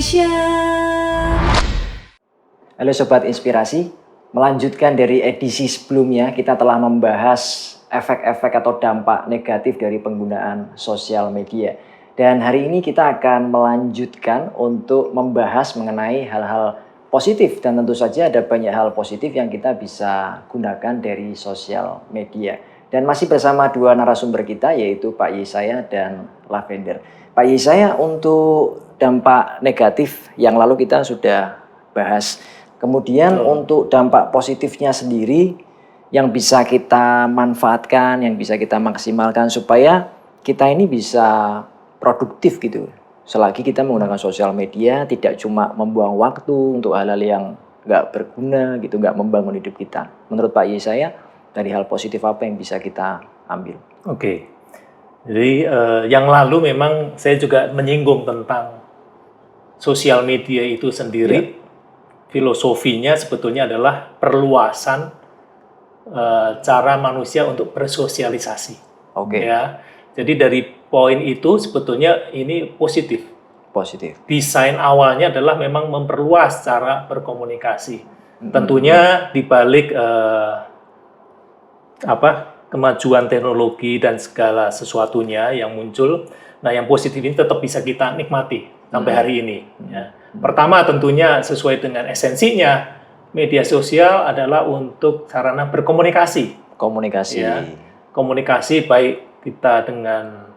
Inspiration. Halo Sobat Inspirasi, melanjutkan dari edisi sebelumnya kita telah membahas efek-efek atau dampak negatif dari penggunaan sosial media. Dan hari ini kita akan melanjutkan untuk membahas mengenai hal-hal positif. Dan tentu saja ada banyak hal positif yang kita bisa gunakan dari sosial media. Dan masih bersama dua narasumber kita yaitu Pak Yesaya dan Lavender. Pak Yesaya, untuk dampak negatif yang lalu kita sudah bahas. Kemudian untuk dampak positifnya sendiri yang bisa kita manfaatkan, yang bisa kita maksimalkan supaya kita ini bisa produktif gitu. Selagi kita menggunakan sosial media, tidak cuma membuang waktu untuk hal-hal yang nggak berguna gitu, nggak membangun hidup kita. Menurut Pak Yesaya, dari hal positif apa yang bisa kita ambil? Oke, jadi yang lalu memang saya juga menyinggung tentang sosial media itu sendiri. Filosofinya sebetulnya adalah perluasan cara manusia untuk bersosialisasi. Oke. Ya, jadi dari poin itu sebetulnya ini positif. Positif. Desain awalnya adalah memang memperluas cara berkomunikasi. Tentunya di balik kemajuan teknologi dan segala sesuatunya yang muncul, nah yang positif ini tetap bisa kita nikmati sampai hari ini. Ya. Pertama tentunya sesuai dengan esensinya, media sosial adalah untuk sarana berkomunikasi. Komunikasi. Ya. Komunikasi baik kita dengan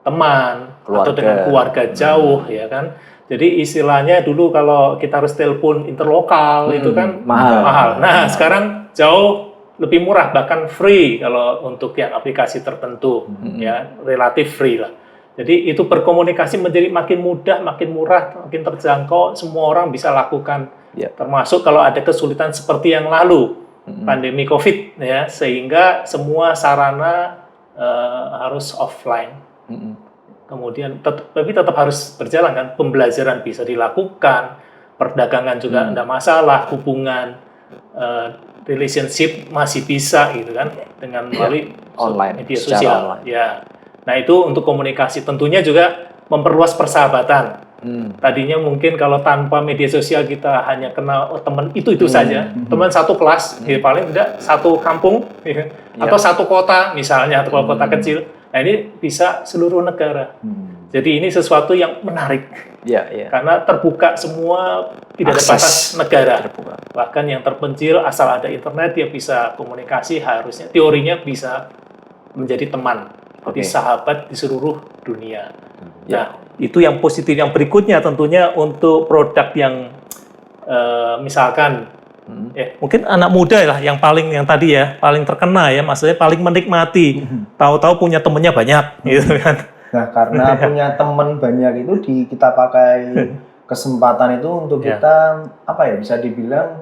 teman Keluarga. atau dengan keluarga jauh, ya kan. Jadi istilahnya dulu kalau kita harus telepon interlokal itu kan mahal. Nah sekarang jauh lebih murah, bahkan free kalau untuk yang aplikasi tertentu, ya relatif free lah. Jadi itu berkomunikasi menjadi makin mudah, makin murah, makin terjangkau, semua orang bisa lakukan. Termasuk kalau ada kesulitan seperti yang lalu, pandemi COVID, ya, sehingga semua sarana harus offline. Kemudian tapi tetap harus berjalan kan, pembelajaran bisa dilakukan, perdagangan juga tidak masalah, hubungan relationship masih bisa gitu kan dengan melalui online, media sosial. Ya. Nah, itu untuk komunikasi, tentunya juga memperluas persahabatan. Tadinya mungkin kalau tanpa media sosial kita hanya kenal teman itu saja, teman satu kelas, ya paling tidak satu kampung ya. Atau satu kota misalnya, atau kota kecil. Nah, ini bisa seluruh negara. Jadi ini sesuatu yang menarik. Karena terbuka semua, tidak ada batas negara. Terbuka. Bahkan yang terpencil asal ada internet dia bisa komunikasi, harusnya teorinya bisa menjadi teman. Jadi sahabat di seluruh dunia. Nah, itu yang positif. Yang berikutnya tentunya untuk produk yang misalkan mungkin anak muda lah yang tadi ya paling terkena ya, maksudnya paling menikmati. Tahu-tahu punya temennya banyak gitu kan. Nah, karena punya teman banyak itu kita pakai kesempatan itu untuk kita bisa dibilang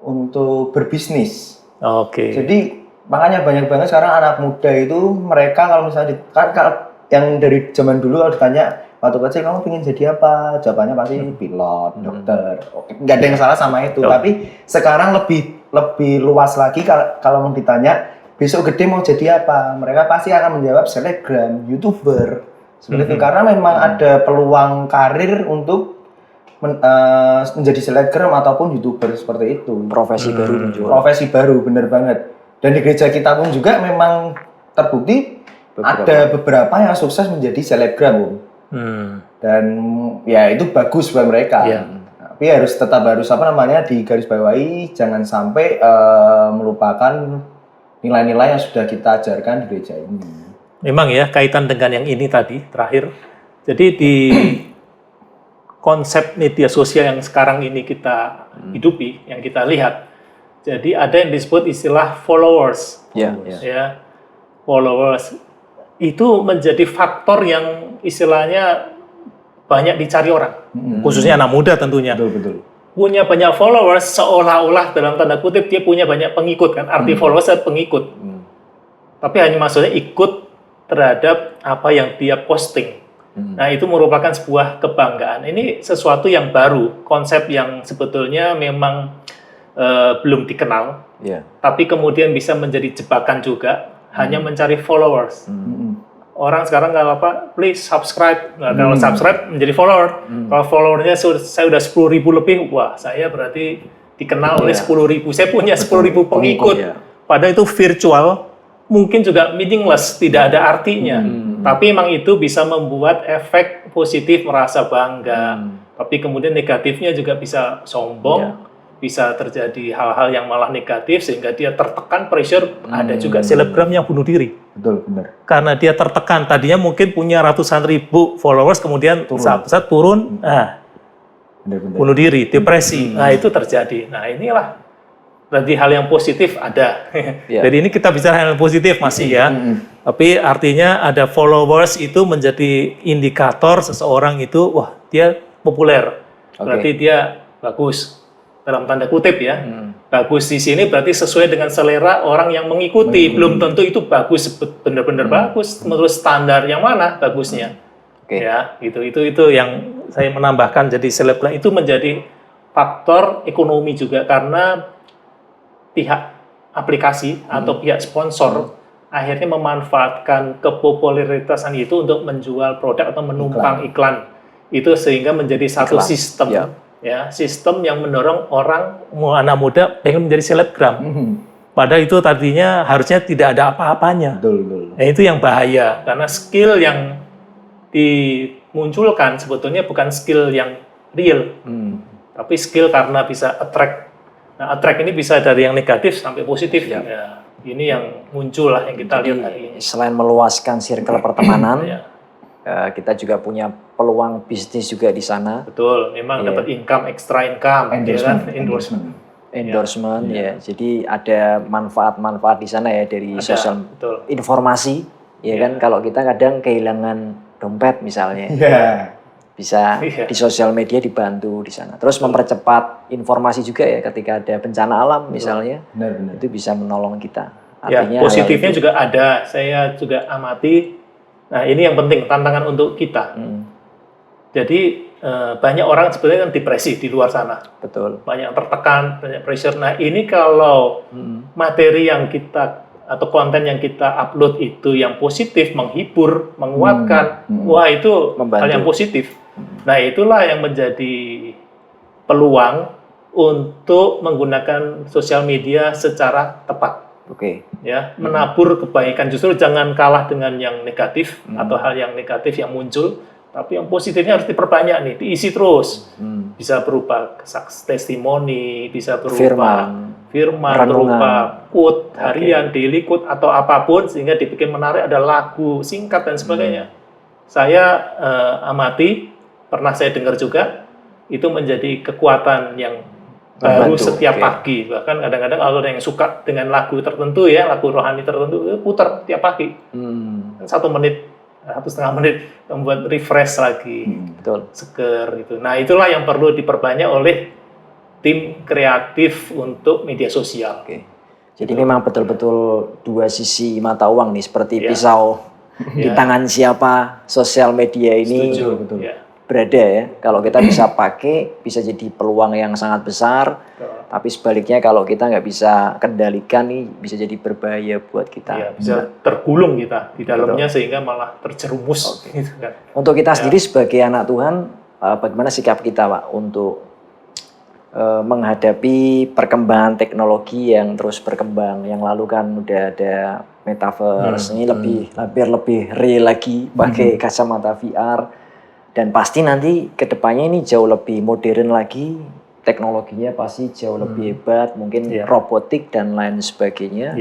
untuk berbisnis. Jadi makanya banyak banget sekarang anak muda itu mereka kalau misalnya yang dari zaman dulu kalau ditanya waktu kecil kamu pengen jadi apa, jawabannya pasti pilot, dokter. Nggak ada yang salah sama itu. Tapi sekarang lebih luas lagi kalau mau ditanya besok gede mau jadi apa, mereka pasti akan menjawab selebgram, youtuber seperti itu, karena memang ada peluang karir untuk menjadi selebgram ataupun youtuber seperti itu. Profesi baru muncul. Profesi baru, bener banget. Dan di gereja kita pun juga memang terbukti ada beberapa yang sukses menjadi selebgram, dan ya itu bagus buat mereka. Tapi tetap harus digarisbawahi, jangan sampai melupakan nilai-nilai yang sudah kita ajarkan di gereja ini. Memang ya, kaitan dengan yang ini tadi terakhir. Jadi di konsep media sosial yang sekarang ini kita hidupi, yang kita lihat, jadi ada yang disebut istilah followers. Ya, followers itu menjadi faktor yang istilahnya banyak dicari orang, khususnya anak muda tentunya. Betul. Punya banyak followers seolah-olah dalam tanda kutip dia punya banyak pengikut kan, arti followers adalah pengikut. Tapi hanya maksudnya ikut terhadap apa yang dia posting. Nah, itu merupakan sebuah kebanggaan. Ini sesuatu yang baru, konsep yang sebetulnya memang belum dikenal, tapi kemudian bisa menjadi jebakan juga, hanya mencari followers. orang sekarang kalau please subscribe. Nah, kalau subscribe menjadi follower. Kalau followernya saya udah 10.000 lebih, wah saya berarti dikenal oleh 10.000. Saya punya 10.000 pengikut. Padahal itu virtual, mungkin juga meaningless, tidak ada artinya. Tapi emang itu bisa membuat efek positif, merasa bangga. Tapi kemudian negatifnya juga bisa sombong. Bisa terjadi hal-hal yang malah negatif sehingga dia tertekan, pressure. Ada juga selebgram yang bunuh diri. Betul, benar. Karena dia tertekan, tadinya mungkin punya ratusan ribu followers, kemudian saat turun, bunuh diri, depresi. Nah itu terjadi. Nah inilah berarti hal yang positif ada. Jadi ini kita bicara hal yang positif masih ya. Tapi artinya ada followers itu menjadi indikator seseorang itu, wah dia populer. Berarti dia bagus. Dalam tanda kutip ya, bagus di sini berarti sesuai dengan selera orang yang mengikuti. Belum tentu itu bagus, benar-benar bagus. Menurut standar yang mana bagusnya? Ya, itu yang saya menambahkan. Jadi selebgram itu menjadi faktor ekonomi juga karena pihak aplikasi atau pihak sponsor akhirnya memanfaatkan kepopuleritasan itu untuk menjual produk atau menumpang iklan. Itu sehingga menjadi satu sistem. Ya, sistem yang mendorong orang anak muda pengen menjadi selebgram. Padahal itu tadinya harusnya tidak ada apa-apanya. Nah, itu yang bahaya karena skill yang dimunculkan sebetulnya bukan skill yang real, tapi skill karena bisa attract. Nah, attract ini bisa dari yang negatif sampai positif. Ya, ini yang muncul lah yang kita lihat hari ini. Selain meluaskan circle pertemanan. Kita juga punya peluang bisnis juga di sana. Betul, memang dapat income, extra income, endorsement. Jadi ada manfaat-manfaat di sana ya dari sosial informasi, kan. Kalau kita kadang kehilangan dompet misalnya, bisa di sosial media dibantu di sana. Terus mempercepat informasi juga ya ketika ada bencana alam misalnya, itu bisa menolong kita. Artinya positifnya juga ada. Saya juga amati. Nah ini yang penting, tantangan untuk kita. Jadi banyak orang sebenarnya kan depresi di luar sana. Betul. Banyak tertekan, banyak pressure. Nah ini kalau materi yang kita atau konten yang kita upload itu yang positif, menghibur, menguatkan, wah itu membantu. Hal yang positif. Nah itulah yang menjadi peluang untuk menggunakan sosial media secara tepat. Ya, menabur kebaikan, justru jangan kalah dengan yang negatif atau hal yang negatif yang muncul, tapi yang positifnya harus diperbanyak nih, diisi terus. Bisa berupa testimoni, bisa berupa firman berupa quote harian, daily quote atau apapun sehingga dibikin menarik, ada lagu singkat dan sebagainya. Saya amati, pernah saya dengar juga, itu menjadi kekuatan yang baru setiap pagi. Bahkan kadang-kadang kalau ada yang suka dengan lagu tertentu ya, lagu rohani tertentu, putar tiap pagi. 1 menit, 1,5 menit, membuat refresh lagi, seger gitu. Nah itulah yang perlu diperbanyak oleh tim kreatif untuk media sosial. Jadi memang betul-betul dua sisi mata uang nih, seperti pisau di tangan siapa sosial media ini. Berada ya, kalau kita bisa pakai bisa jadi peluang yang sangat besar, tapi sebaliknya kalau kita nggak bisa kendalikan nih bisa jadi berbahaya buat kita. Bisa tergulung kita di dalamnya sehingga malah terjerumus. Gitu kan. Untuk kita sendiri sebagai anak Tuhan, bagaimana sikap kita Pak untuk menghadapi perkembangan teknologi yang terus berkembang, yang lalu kan udah ada metaverse, ini lebih real lagi pakai kacamata VR. Dan pasti nanti kedepannya ini jauh lebih modern lagi, teknologinya pasti jauh lebih hebat, mungkin robotik dan lain sebagainya.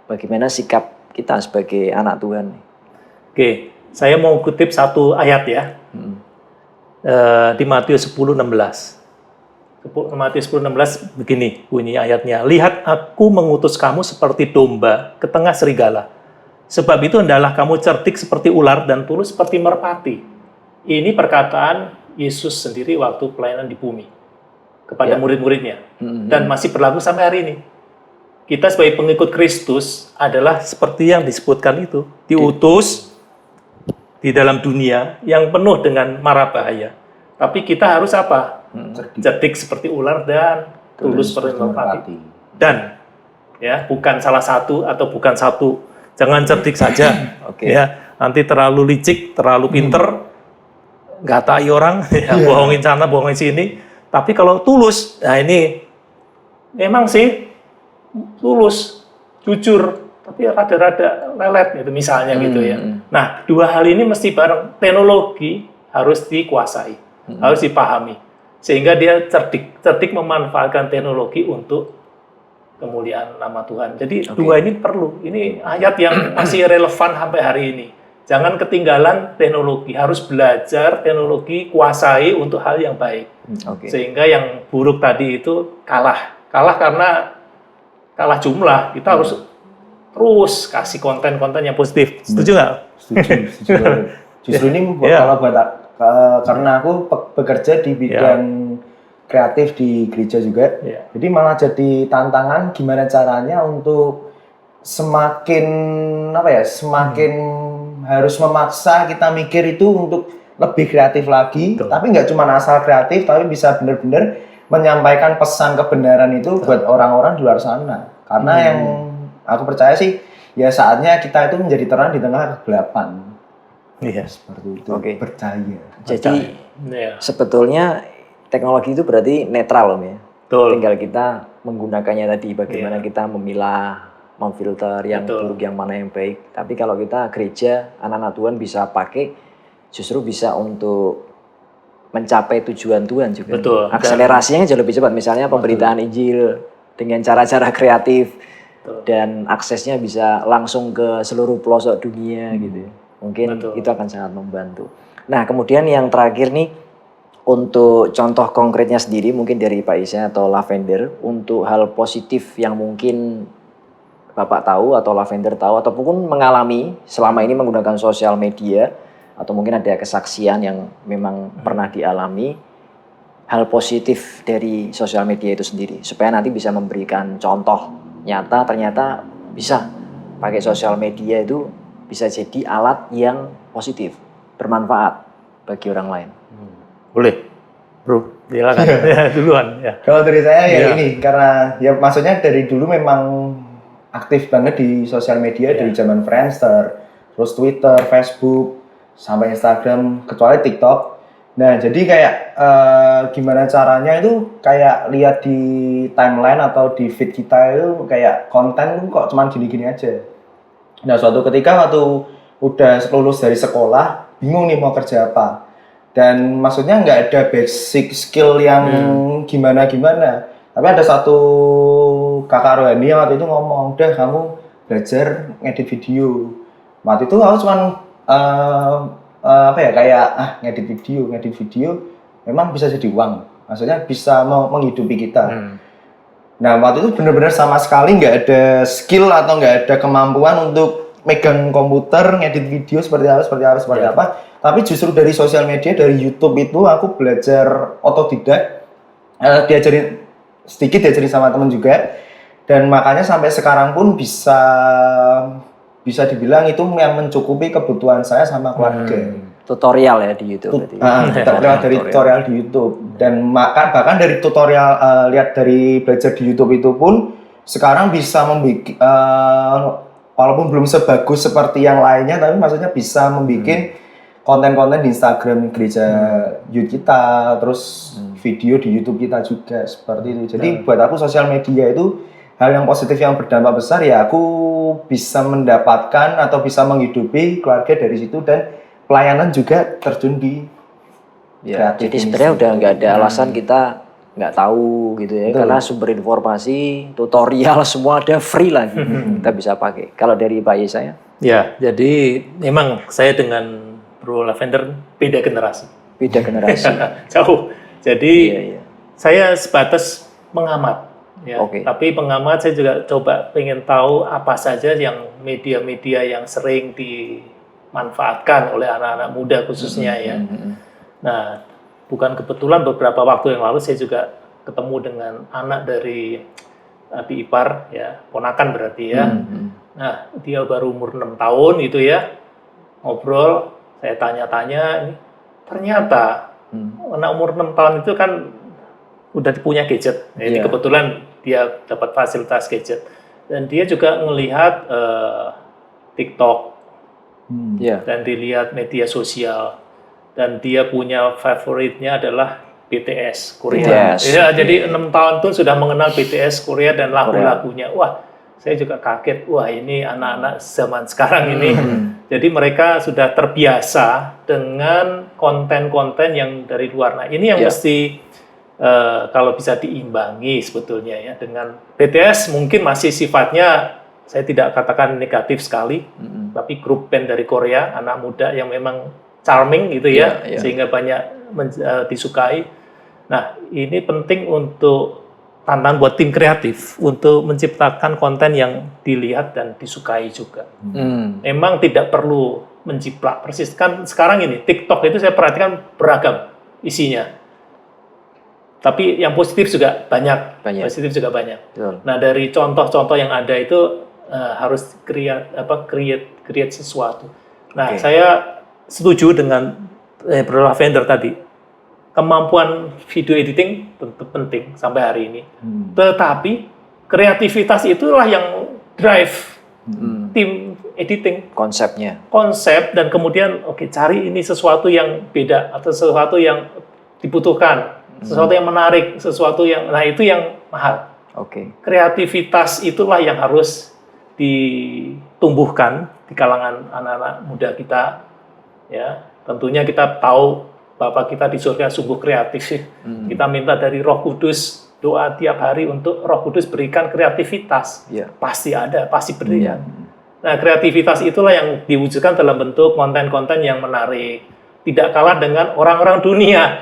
Bagaimana sikap kita sebagai anak Tuhan? Oke, saya mau kutip satu ayat ya, di Matius 10:16. Matius 10:16 begini bunyi ayatnya, lihat aku mengutus kamu seperti domba ke tengah serigala. Sebab itu hendaklah kamu cerdik seperti ular dan tulus seperti merpati. Ini perkataan Yesus sendiri waktu pelayanan di bumi kepada murid-muridnya dan masih berlaku sampai hari ini. Kita sebagai pengikut Kristus adalah seperti yang disebutkan itu, diutus di dalam dunia yang penuh dengan mara bahaya. Tapi kita harus apa? Cerdik seperti ular dan tulus seperti merpati. Dan bukan salah satu atau bukan satu. Jangan cerdik saja, nanti terlalu licik, terlalu pinter, gatai orang, bohongin sana, bohongin sini. Tapi kalau tulus, nah ini memang sih tulus, jujur, tapi rada-rada lelet gitu misalnya gitu ya. Nah, dua hal ini mesti bareng. Teknologi harus dikuasai, harus dipahami, sehingga dia cerdik memanfaatkan teknologi untuk kemuliaan nama Tuhan. Jadi dua ini perlu. Ini ayat yang masih relevan sampai hari ini. Jangan ketinggalan teknologi, harus belajar teknologi, kuasai untuk hal yang baik. Sehingga yang buruk tadi itu kalah karena kalah jumlah. Kita harus terus kasih konten-konten yang positif. Setuju nggak? Setuju. Justru ini kalau buat karena aku bekerja di bidang kreatif di gereja juga, jadi malah jadi tantangan gimana caranya untuk semakin harus memaksa kita mikir itu untuk lebih kreatif lagi. Tapi nggak cuma asal kreatif, tapi bisa benar-benar menyampaikan pesan kebenaran itu buat orang-orang di luar sana. Karena yang aku percaya sih, ya saatnya kita itu menjadi terang di tengah kegelapan. Iya, seperti itu. Percaya. Jadi sebetulnya teknologi itu berarti netral, Om ya. Tinggal kita menggunakannya tadi, bagaimana kita memilah, memfilter yang buruk, yang mana yang baik. Tapi kalau kita gereja, anak-anak Tuhan bisa pakai, justru bisa untuk mencapai tujuan Tuhan juga. Akselerasinya jauh lebih cepat. Misalnya pemberitaan Injil dengan cara-cara kreatif dan aksesnya bisa langsung ke seluruh pelosok dunia gitu. Mungkin itu akan sangat membantu. Nah, kemudian yang terakhir nih, untuk contoh konkretnya sendiri mungkin dari Pak Isya atau Lavender, untuk hal positif yang mungkin Bapak tahu atau Lavender tahu ataupun mengalami selama ini menggunakan sosial media, atau mungkin ada kesaksian yang memang pernah dialami, hal positif dari sosial media itu sendiri, supaya nanti bisa memberikan contoh nyata ternyata bisa pakai sosial media itu bisa jadi alat yang positif, bermanfaat bagi orang lain. Boleh, bro, silakan. Duluan. Kalau dari saya ini karena maksudnya dari dulu memang aktif banget di sosial media dari zaman Friendster, terus Twitter, Facebook, sampai Instagram, kecuali TikTok. Nah, jadi kayak gimana caranya itu kayak lihat di timeline atau di feed kita itu kayak konten kok cuman gini-gini aja. Nah, suatu ketika waktu udah lulus dari sekolah, bingung nih mau kerja apa. Dan maksudnya nggak ada basic skill yang gimana-gimana. Tapi ada satu kakak rohani yang waktu itu ngomong, udah kamu belajar ngedit video. Waktu itu aku cuman ngedit video memang bisa jadi uang. Maksudnya bisa menghidupi kita. Nah, waktu itu benar-benar sama sekali nggak ada skill atau nggak ada kemampuan untuk megang komputer, ngedit video seperti apa. Tapi justru dari sosial media, dari YouTube itu aku belajar otodidak, diajarin sama teman juga, dan makanya sampai sekarang pun bisa dibilang itu yang mencukupi kebutuhan saya sama keluarga. Tutorial ya di YouTube. Dari tutorial di YouTube, dan bahkan dari tutorial belajar di YouTube itu pun sekarang bisa membuat walaupun belum sebagus seperti yang lainnya, tapi maksudnya bisa membuat konten-konten di Instagram gereja youth kita, terus video di YouTube kita juga seperti itu. Jadi buat aku sosial media itu hal yang positif yang berdampak besar, ya aku bisa mendapatkan atau bisa menghidupi keluarga dari situ, dan pelayanan juga terjun di jadi sebenarnya udah nggak ada alasan kita nggak tahu gitu ya. Karena sumber informasi, tutorial semua ada free lagi. Kita bisa pakai. Kalau dari Pak Yesaya? Ya, jadi memang saya dengan Bro Lavender beda generasi. Jauh. Jadi saya sebatas mengamat. Ya. Tapi pengamat saya juga coba pengen tahu apa saja yang media-media yang sering dimanfaatkan oleh anak-anak muda khususnya ya. Nah, bukan kebetulan beberapa waktu yang lalu saya juga ketemu dengan anak dari adik ipar ya, ponakan berarti ya. Nah, dia baru umur 6 tahun gitu ya. Ngobrol, saya tanya-tanya, ternyata anak umur 6 tahun itu kan udah punya gadget. Jadi kebetulan dia dapat fasilitas gadget. Dan dia juga melihat TikTok, dan dilihat media sosial, dan dia punya favoritnya adalah BTS Korea. Ya, jadi 6 tahun tuh sudah mengenal BTS Korea dan lagu-lagunya. Wah, saya juga kaget. Wah, ini anak-anak zaman sekarang ini. Jadi mereka sudah terbiasa dengan konten-konten yang dari luar. Nah, ini yang mesti kalau bisa diimbangi sebetulnya ya, dengan BTS mungkin masih sifatnya, saya tidak katakan negatif sekali, tapi grup band dari Korea, anak muda yang memang charming gitu ya, sehingga banyak disukai. Nah, ini penting untuk tantangan buat tim kreatif untuk menciptakan konten yang dilihat dan disukai juga. Memang tidak perlu menjiplak persis. Kan sekarang ini TikTok itu saya perhatikan beragam isinya. Tapi yang positif juga banyak. Positif juga banyak. Nah, dari contoh-contoh yang ada itu harus create sesuatu. Nah, saya setuju dengan Bro Lavender tadi. Kemampuan video editing tentu penting sampai hari ini. Tetapi kreativitas itulah yang drive tim editing. Konsep dan kemudian cari ini sesuatu yang beda atau sesuatu yang dibutuhkan. Sesuatu yang menarik, sesuatu yang, nah itu yang mahal. Kreativitas itulah yang harus ditumbuhkan di kalangan anak-anak muda kita. Ya, tentunya kita tahu Bapak kita di surga sungguh kreatif. Kita minta dari Roh Kudus, doa tiap hari untuk Roh Kudus berikan kreativitas. Pasti ada, pasti berikan. Nah, kreativitas itulah yang diwujudkan dalam bentuk konten-konten yang menarik. Tidak kalah dengan orang-orang dunia,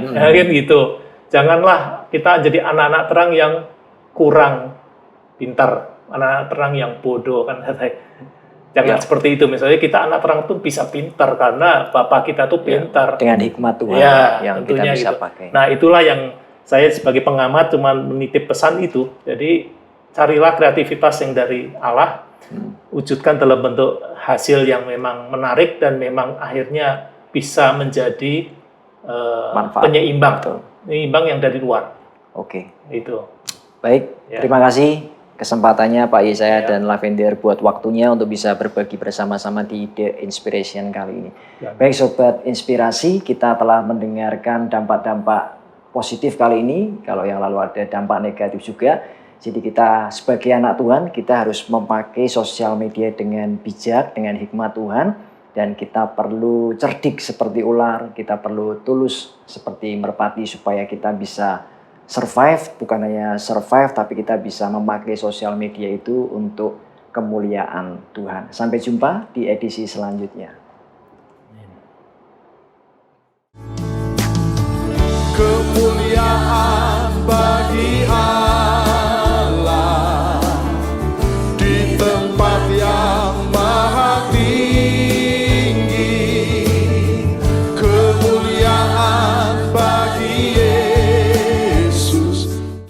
gitu. Janganlah kita jadi anak-anak terang yang kurang pintar, anak-anak terang yang bodoh kan. Jangan seperti itu. Misalnya kita anak terang itu bisa pintar karena Bapak kita tuh pintar. Dengan hikmat Tuhan yang kita bisa pakai. Nah, itulah yang saya sebagai pengamat cuma menitip pesan itu. Jadi carilah kreativitas yang dari Allah, wujudkan dalam bentuk hasil yang memang menarik dan memang akhirnya bisa menjadi penyeimbang. Penyeimbang yang dari luar. Itu. Baik, terima kasih kesempatannya Pak Yesaya dan Lavender buat waktunya untuk bisa berbagi bersama-sama di The Inspiration kali ini. Baik Sobat Inspirasi, kita telah mendengarkan dampak-dampak positif kali ini. Kalau yang lalu ada dampak negatif juga. Jadi kita sebagai anak Tuhan, kita harus memakai sosial media dengan bijak, dengan hikmat Tuhan. Dan kita perlu cerdik seperti ular, kita perlu tulus seperti merpati supaya kita bisa survive, bukan hanya survive, tapi kita bisa memakai sosial media itu untuk kemuliaan Tuhan. Sampai jumpa di edisi selanjutnya. Kemuliaan